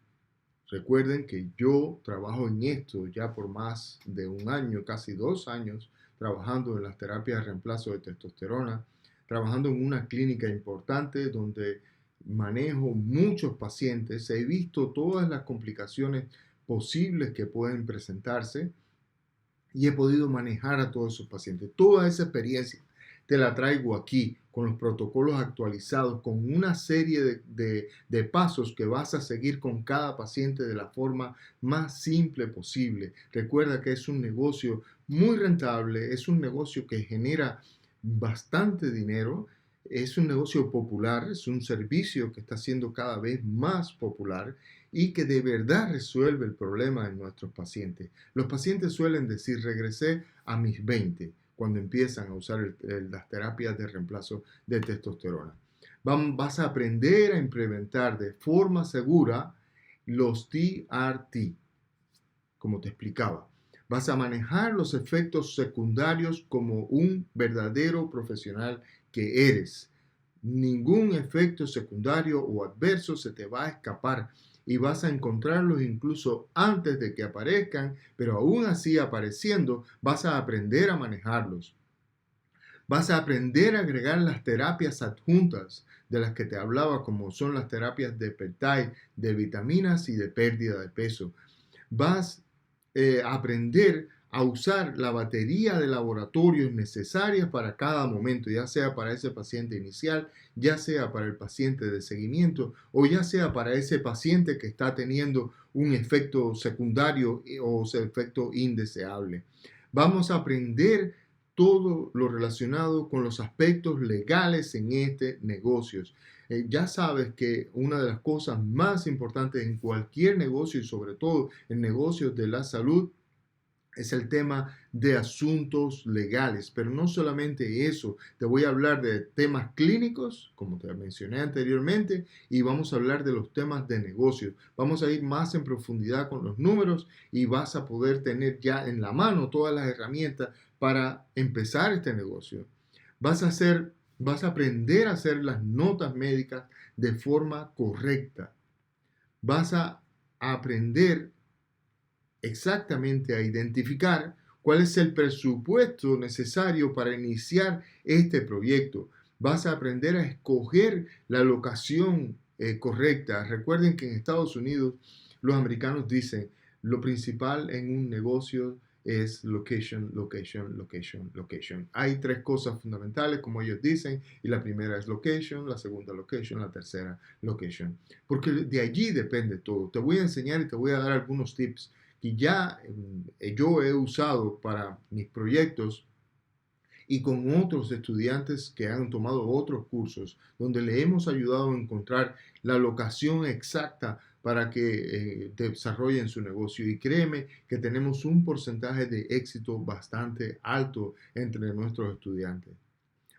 Recuerden que yo trabajo en esto ya por más de un año, casi 2 años, trabajando en las terapias de reemplazo de testosterona, trabajando en una clínica importante donde manejo muchos pacientes. He visto todas las complicaciones posibles que pueden presentarse y he podido manejar a todos esos pacientes. Toda esa experiencia te la traigo aquí con los protocolos actualizados, con una serie de pasos que vas a seguir con cada paciente de la forma más simple posible. Recuerda que es un negocio muy rentable, es un negocio que genera bastante dinero, es un negocio popular, es un servicio que está siendo cada vez más popular y que de verdad resuelve el problema de nuestros pacientes. Los pacientes suelen decir, regresé a mis 20 cuando empiezan a usar las terapias de reemplazo de testosterona. Vas a aprender a implementar de forma segura los TRT, como te explicaba. Vas a manejar los efectos secundarios como un verdadero profesional que eres. Ningún efecto secundario o adverso se te va a escapar y vas a encontrarlos incluso antes de que aparezcan, pero aún así apareciendo, vas a aprender a manejarlos. Vas a aprender a agregar las terapias adjuntas de las que te hablaba, como son las terapias de peptide, de vitaminas y de pérdida de peso. Vas a aprender a usar la batería de laboratorios necesarias para cada momento, ya sea para ese paciente inicial, ya sea para el paciente de seguimiento o ya sea para ese paciente que está teniendo un efecto secundario o efecto indeseable. Vamos a aprender todo lo relacionado con los aspectos legales en este negocio. Ya sabes que una de las cosas más importantes en cualquier negocio y sobre todo en negocios de la salud es el tema de asuntos legales, pero no solamente eso, te voy a hablar de temas clínicos, como te mencioné anteriormente, y vamos a hablar de los temas de negocios. Vamos a ir más en profundidad con los números y vas a poder tener ya en la mano todas las herramientas para empezar este negocio. Vas a aprender a hacer las notas médicas de forma correcta. Vas a aprender exactamente a identificar cuál es el presupuesto necesario para iniciar este proyecto. Vas a aprender a escoger la locación correcta. Recuerden que en Estados Unidos los americanos dicen lo principal en un negocio es location, location, location, location. Hay tres cosas fundamentales, como ellos dicen, y la primera es location, la segunda location, la tercera location. Porque de allí depende todo. Te voy a enseñar y te voy a dar algunos tips que ya yo he usado para mis proyectos y con otros estudiantes que han tomado otros cursos, donde le hemos ayudado a encontrar la locación exacta para que desarrollen su negocio. Y créeme que tenemos un porcentaje de éxito bastante alto entre nuestros estudiantes.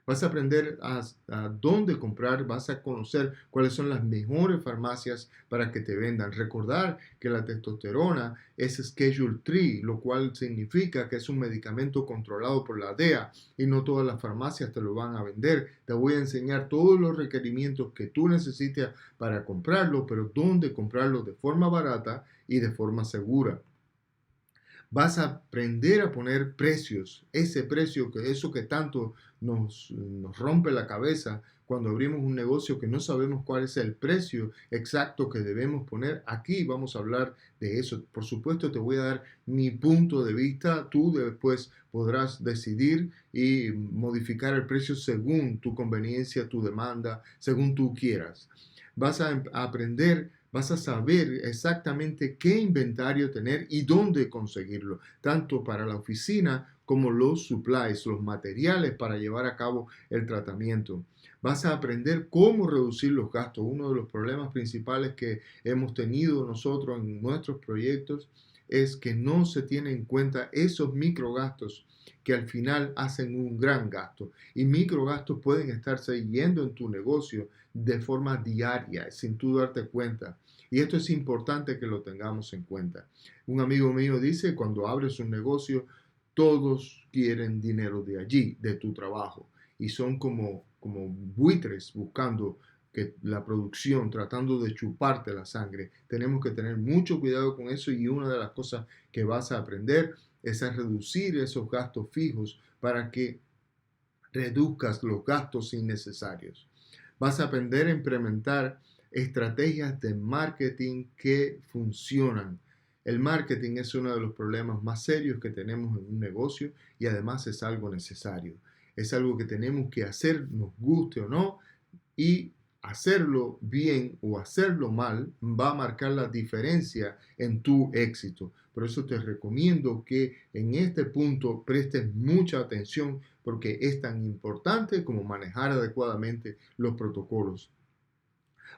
Vas a aprender a dónde comprar, vas a conocer cuáles son las mejores farmacias para que te vendan. Recordar que la testosterona es Schedule 3, lo cual significa que es un medicamento controlado por la DEA y no todas las farmacias te lo van a vender. Te voy a enseñar todos los requerimientos que tú necesitas para comprarlo, pero dónde comprarlo de forma barata y de forma segura. Vas a aprender a poner precios, ese precio, eso que tanto nos rompe la cabeza cuando abrimos un negocio que no sabemos cuál es el precio exacto que debemos poner. Aquí vamos a hablar de eso. Por supuesto, te voy a dar mi punto de vista. Tú después podrás decidir y modificar el precio según tu conveniencia, tu demanda, según tú quieras. Vas a aprender, vas a saber exactamente qué inventario tener y dónde conseguirlo, tanto para la oficina como los supplies, los materiales para llevar a cabo el tratamiento. Vas a aprender cómo reducir los gastos. Uno de los problemas principales que hemos tenido nosotros en nuestros proyectos es que no se tienen en cuenta esos microgastos que al final hacen un gran gasto. Y microgastos pueden estarse yendo en tu negocio de forma diaria, sin tú darte cuenta. Y esto es importante que lo tengamos en cuenta. Un amigo mío dice, cuando abres un negocio, todos quieren dinero de allí, de tu trabajo. Y son como buitres buscando que la producción, tratando de chuparte la sangre. Tenemos que tener mucho cuidado con eso y una de las cosas que vas a aprender es a reducir esos gastos fijos para que reduzcas los gastos innecesarios. Vas a aprender a implementar estrategias de marketing que funcionan. El marketing es uno de los problemas más serios que tenemos en un negocio y además es algo necesario. Es algo que tenemos que hacer, nos guste o no, y hacerlo bien o hacerlo mal va a marcar la diferencia en tu éxito. Por eso te recomiendo que en este punto prestes mucha atención porque es tan importante como manejar adecuadamente los protocolos.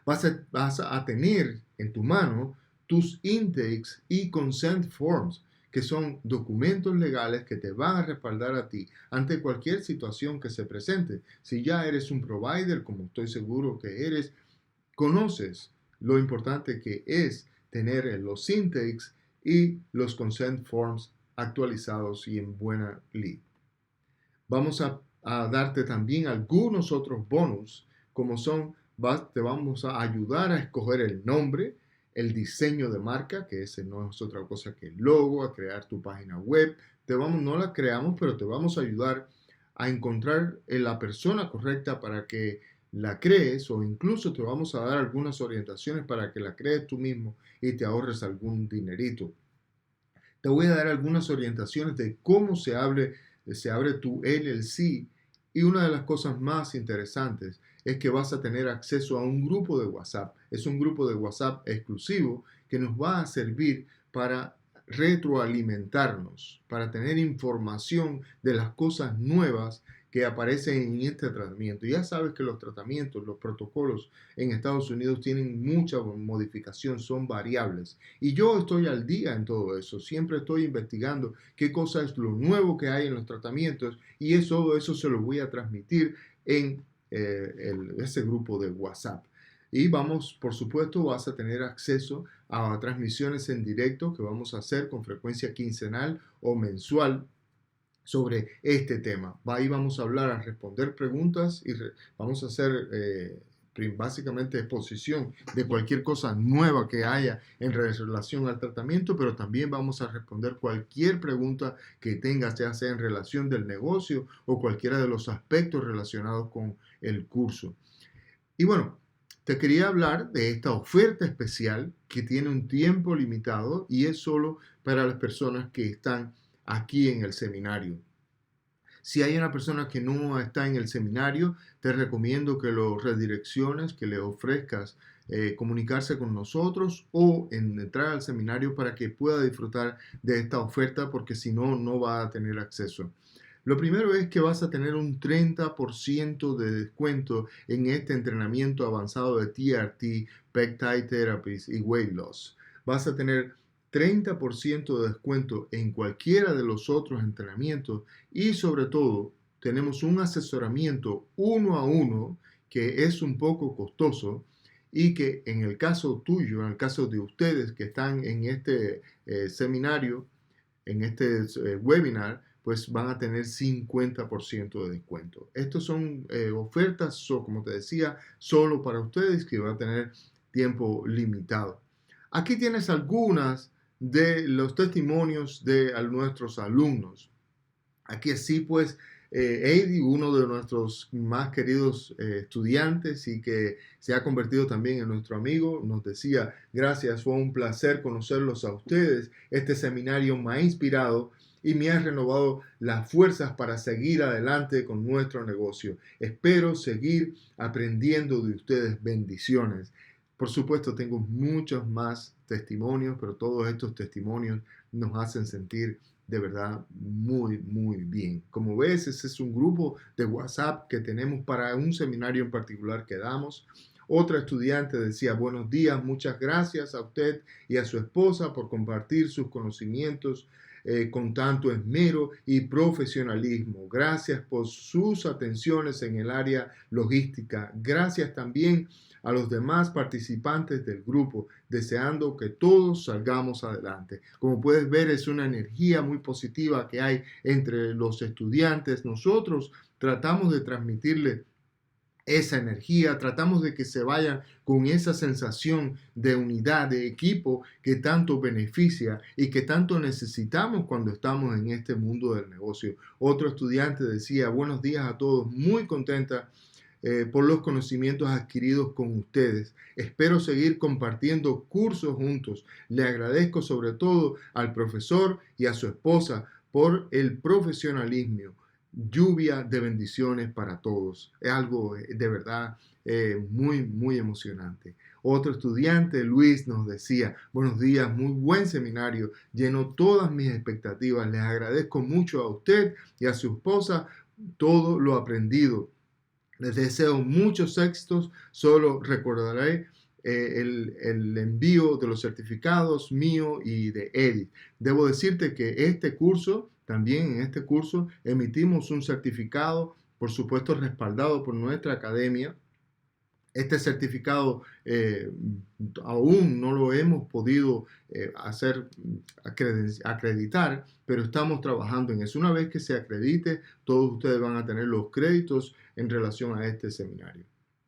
Vas a tener en tu mano tus intakes y consent forms, que son documentos legales que te van a respaldar a ti ante cualquier situación que se presente. Si ya eres un provider, como estoy seguro que eres, conoces lo importante que es tener los intakes y los consent forms actualizados y en buena lid. Vamos a darte también algunos otros bonus como son, te vamos a ayudar a escoger el nombre, el diseño de marca, que ese no es otra cosa que el logo, a crear tu página web. No la creamos, pero te vamos a ayudar a encontrar la persona correcta para que la crees, o incluso te vamos a dar algunas orientaciones para que la crees tú mismo y te ahorres algún dinerito. Te voy a dar algunas orientaciones de cómo se abre tu LLC, y una de las cosas más interesantes es que vas a tener acceso a un grupo de WhatsApp. Es un grupo de WhatsApp exclusivo que nos va a servir para retroalimentarnos, para tener información de las cosas nuevas que aparecen en este tratamiento. Ya sabes que los tratamientos, los protocolos en Estados Unidos tienen mucha modificación, son variables. Y yo estoy al día en todo eso. Siempre estoy investigando qué cosa es lo nuevo que hay en los tratamientos, y todo eso se lo voy a transmitir en ese grupo de WhatsApp. Y por supuesto, vas a tener acceso a transmisiones en directo que vamos a hacer con frecuencia quincenal o mensual sobre este tema. Ahí vamos a hablar, a responder preguntas, y vamos a hacer básicamente exposición de cualquier cosa nueva que haya en relación al tratamiento, pero también vamos a responder cualquier pregunta que tengas, ya sea en relación del negocio o cualquiera de los aspectos relacionados con el curso. Y bueno, te quería hablar de esta oferta especial que tiene un tiempo limitado y es solo para las personas que están aquí en el seminario. Si hay una persona que no está en el seminario, te recomiendo que lo redirecciones, que le ofrezcas comunicarse con nosotros o entrar al seminario para que pueda disfrutar de esta oferta, porque si no, no va a tener acceso. Lo primero es que vas a tener un 30% de descuento en este entrenamiento avanzado de TRT, Peptide Therapies y Weight Loss. Vas a tener 30% de descuento en cualquiera de los otros entrenamientos, y sobre todo tenemos un asesoramiento 1-a-1 que es un poco costoso, y que en el caso tuyo, en el caso de ustedes que están en este seminario, en este webinar, pues van a tener 50% de descuento. Estos son ofertas, como te decía, solo para ustedes, que van a tener tiempo limitado. Aquí tienes algunas de los testimonios de nuestros alumnos. Aquí así pues, Eddie, uno de nuestros más queridos estudiantes y que se ha convertido también en nuestro amigo, nos decía: gracias, fue un placer conocerlos a ustedes. Este seminario me ha inspirado y me ha renovado las fuerzas para seguir adelante con nuestro negocio. Espero seguir aprendiendo de ustedes. Bendiciones. Por supuesto, tengo muchos más testimonios, pero todos estos testimonios nos hacen sentir de verdad muy, muy bien. Como ves, ese es un grupo de WhatsApp que tenemos para un seminario en particular que damos. Otra estudiante decía: buenos días, muchas gracias a usted y a su esposa por compartir sus conocimientos con tanto esmero y profesionalismo. Gracias por sus atenciones en el área logística. Gracias también a los demás participantes del grupo, deseando que todos salgamos adelante. Como puedes ver, es una energía muy positiva que hay entre los estudiantes. Nosotros tratamos de transmitirle esa energía, tratamos de que se vayan con esa sensación de unidad, de equipo que tanto beneficia y que tanto necesitamos cuando estamos en este mundo del negocio. Otro estudiante decía: buenos días a todos, muy contenta por los conocimientos adquiridos con ustedes. Espero seguir compartiendo cursos juntos. Le agradezco sobre todo al profesor y a su esposa por el profesionalismo. Lluvia de bendiciones para todos. Es algo de verdad muy, muy emocionante. Otro estudiante, Luis, nos decía: buenos días, muy buen seminario, llenó todas mis expectativas. Les agradezco mucho a usted y a su esposa todo lo aprendido. Les deseo muchos éxitos. Solo recordaré el envío de los certificados mío y de Edith. Debo decirte que en este curso emitimos un certificado, por supuesto respaldado por nuestra academia. Este certificado aún no lo hemos podido acreditar, pero estamos trabajando en eso. Una vez que se acredite, todos ustedes van a tener los créditos en relación a este seminario.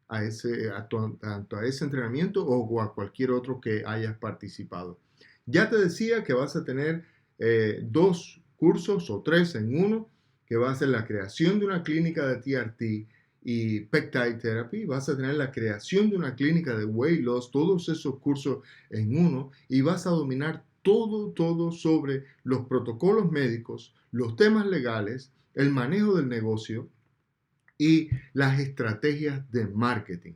tanto a ese entrenamiento o a cualquier otro que hayas participado. Ya te decía que vas a tener 2 cursos o 3 en 1, que va a ser la creación de una clínica de TRT y Peptide Therapy. Vas a tener la creación de una clínica de Weight Loss, todos esos cursos en uno, y vas a dominar todo sobre los protocolos médicos, los temas legales, el manejo del negocio y las estrategias de marketing.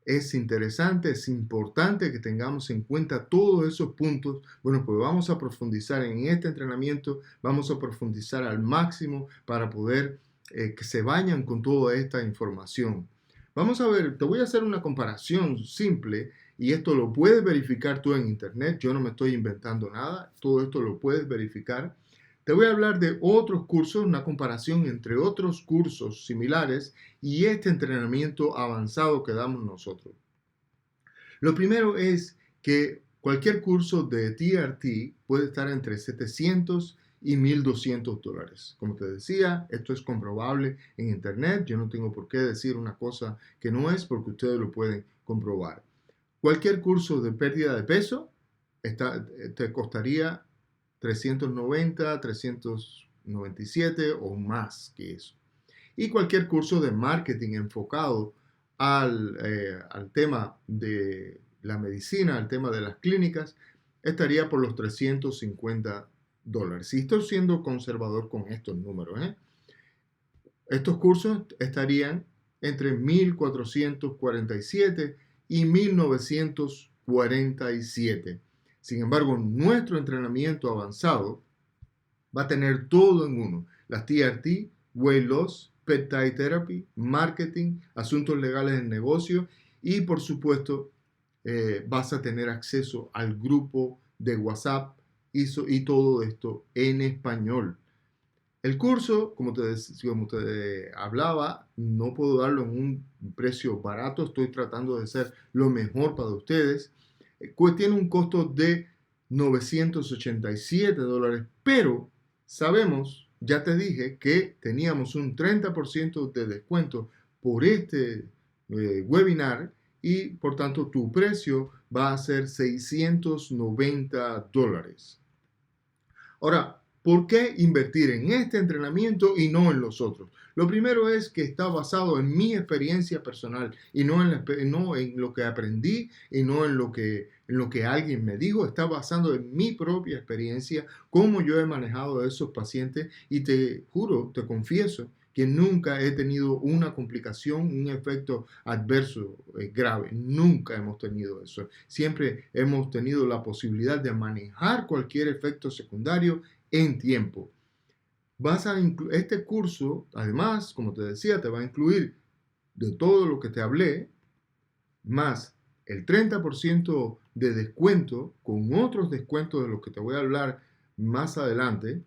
Es interesante, es importante que tengamos en cuenta todos esos puntos. Bueno, pues vamos a profundizar en este entrenamiento, vamos a profundizar al máximo para poder que se vayan con toda esta información. Vamos a ver, te voy a hacer una comparación simple y esto lo puedes verificar tú en internet. Yo no me estoy inventando nada, todo esto lo puedes verificar. Te voy a hablar de otros cursos, una comparación entre otros cursos similares y este entrenamiento avanzado que damos nosotros. Lo primero es que cualquier curso de TRT puede estar entre $700 y $1,200. Como te decía, esto es comprobable en internet. Yo no tengo por qué decir una cosa que no es porque ustedes lo pueden comprobar. Cualquier curso de pérdida de peso te costaría 390, 397 o más que eso. Y cualquier curso de marketing enfocado al tema de la medicina, al tema de las clínicas, estaría por los $350. Si estoy siendo conservador con estos números, estos cursos estarían entre 1,447 y 1,947. Sin embargo, nuestro entrenamiento avanzado va a tener todo en uno. Las TRT, Weight Loss, Peptide Therapy, Marketing, asuntos legales en negocio y por supuesto vas a tener acceso al grupo de WhatsApp y todo esto en español. El curso, como te hablaba, no puedo darlo en un precio barato, estoy tratando de ser lo mejor para ustedes. Tiene un costo de $987, pero sabemos, ya te dije, que teníamos un 30% de descuento por este webinar y por tanto tu precio va a ser $690. Ahora, ¿por qué invertir en este entrenamiento y no en los otros? Lo primero es que está basado en mi experiencia personal y no en lo que aprendí y no en lo que alguien me dijo. Está basado en mi propia experiencia, cómo yo he manejado a esos pacientes y te juro, te confieso que nunca he tenido una complicación, un efecto adverso grave. Nunca hemos tenido eso. Siempre hemos tenido la posibilidad de manejar cualquier efecto secundario en tiempo. Este curso, además, como te decía, te va a incluir de todo lo que te hablé, más el 30% de descuento con otros descuentos de los que te voy a hablar más adelante.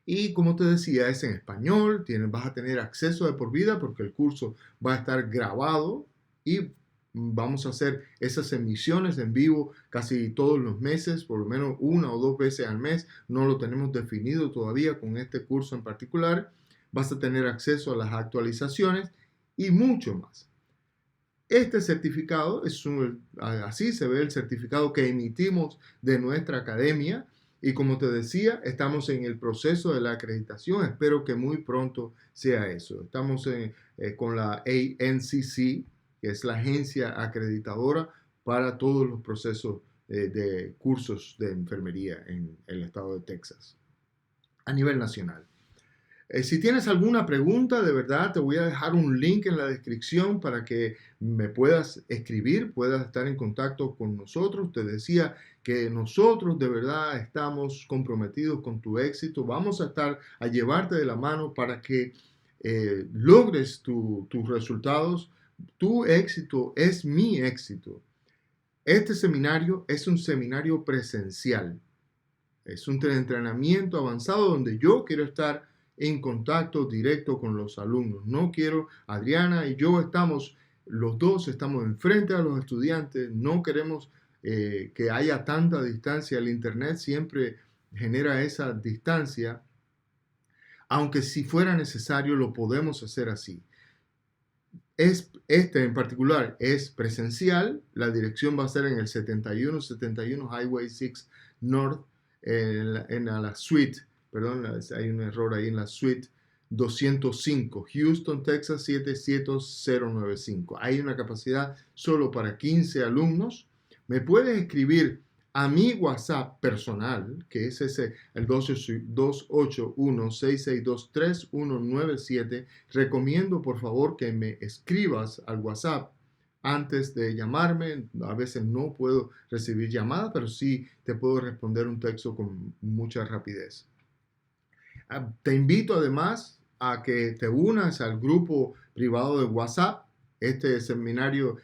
Y como te decía, es en español, vas a tener acceso de por vida porque el curso va a estar grabado y vamos a hacer esas emisiones en vivo casi todos los meses, por lo menos 1 o 2 veces al mes. No lo tenemos definido todavía con este curso en particular. Vas a tener acceso a las actualizaciones y mucho más. Este certificado así se ve el certificado que emitimos de nuestra academia. Y como te decía, estamos en el proceso de la acreditación. Espero que muy pronto sea eso. Estamos con la ANCC, que es la agencia acreditadora para todos los procesos de cursos de enfermería en el estado de Texas, a nivel nacional. Si tienes alguna pregunta, de verdad, te voy a dejar un link en la descripción para que me puedas escribir, puedas estar en contacto con nosotros. Te decía que nosotros de verdad estamos comprometidos con tu éxito. Vamos a estar a llevarte de la mano para que logres tus resultados. Tu éxito es mi éxito. Este seminario es un seminario presencial. Es un entrenamiento avanzado donde yo quiero estar en contacto directo con los alumnos. No quiero, Adriana y yo los dos estamos enfrente a los estudiantes, no queremos que haya tanta distancia. El internet siempre genera esa distancia, aunque si fuera necesario lo podemos hacer así. Este en particular es presencial. La dirección va a ser en el 7171 Highway 6 North, la suite, perdón, hay un error ahí en la suite 205, Houston, Texas 77095. Hay una capacidad solo para 15 alumnos. Me puedes escribir a mi WhatsApp personal, que es ese, el 281-662-3197. Recomiendo, por favor, que me escribas al WhatsApp antes de llamarme. A veces no puedo recibir llamadas, pero sí te puedo responder un texto con mucha rapidez. Te invito además a que te unas al grupo privado de WhatsApp. Este seminario,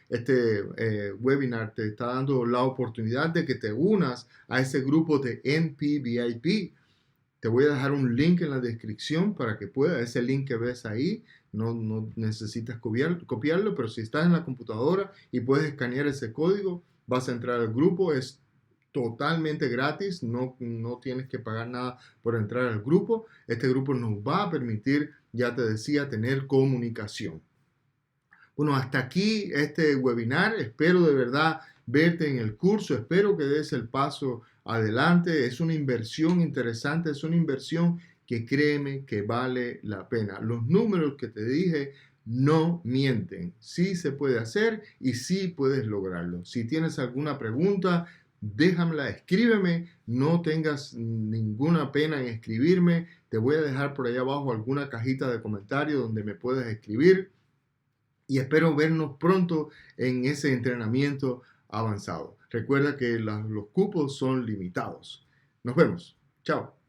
webinar te está dando la oportunidad de que te unas a ese grupo de NPVIP. Te voy a dejar un link en la descripción para que puedas, ese link que ves ahí, no necesitas copiarlo, pero si estás en la computadora y puedes escanear ese código, vas a entrar al grupo. Es totalmente gratis, no tienes que pagar nada por entrar al grupo. Este grupo nos va a permitir, ya te decía, tener comunicación. Bueno, hasta aquí este webinar. Espero de verdad verte en el curso. Espero que des el paso adelante. Es una inversión interesante, es una inversión que créeme que vale la pena. Los números que te dije no mienten. Sí se puede hacer y sí puedes lograrlo. Si tienes alguna pregunta, déjamela, escríbeme. No tengas ninguna pena en escribirme. Te voy a dejar por allá abajo alguna cajita de comentarios donde me puedes escribir. Y espero vernos pronto en ese entrenamiento avanzado. Recuerda que los cupos son limitados. Nos vemos. Chao.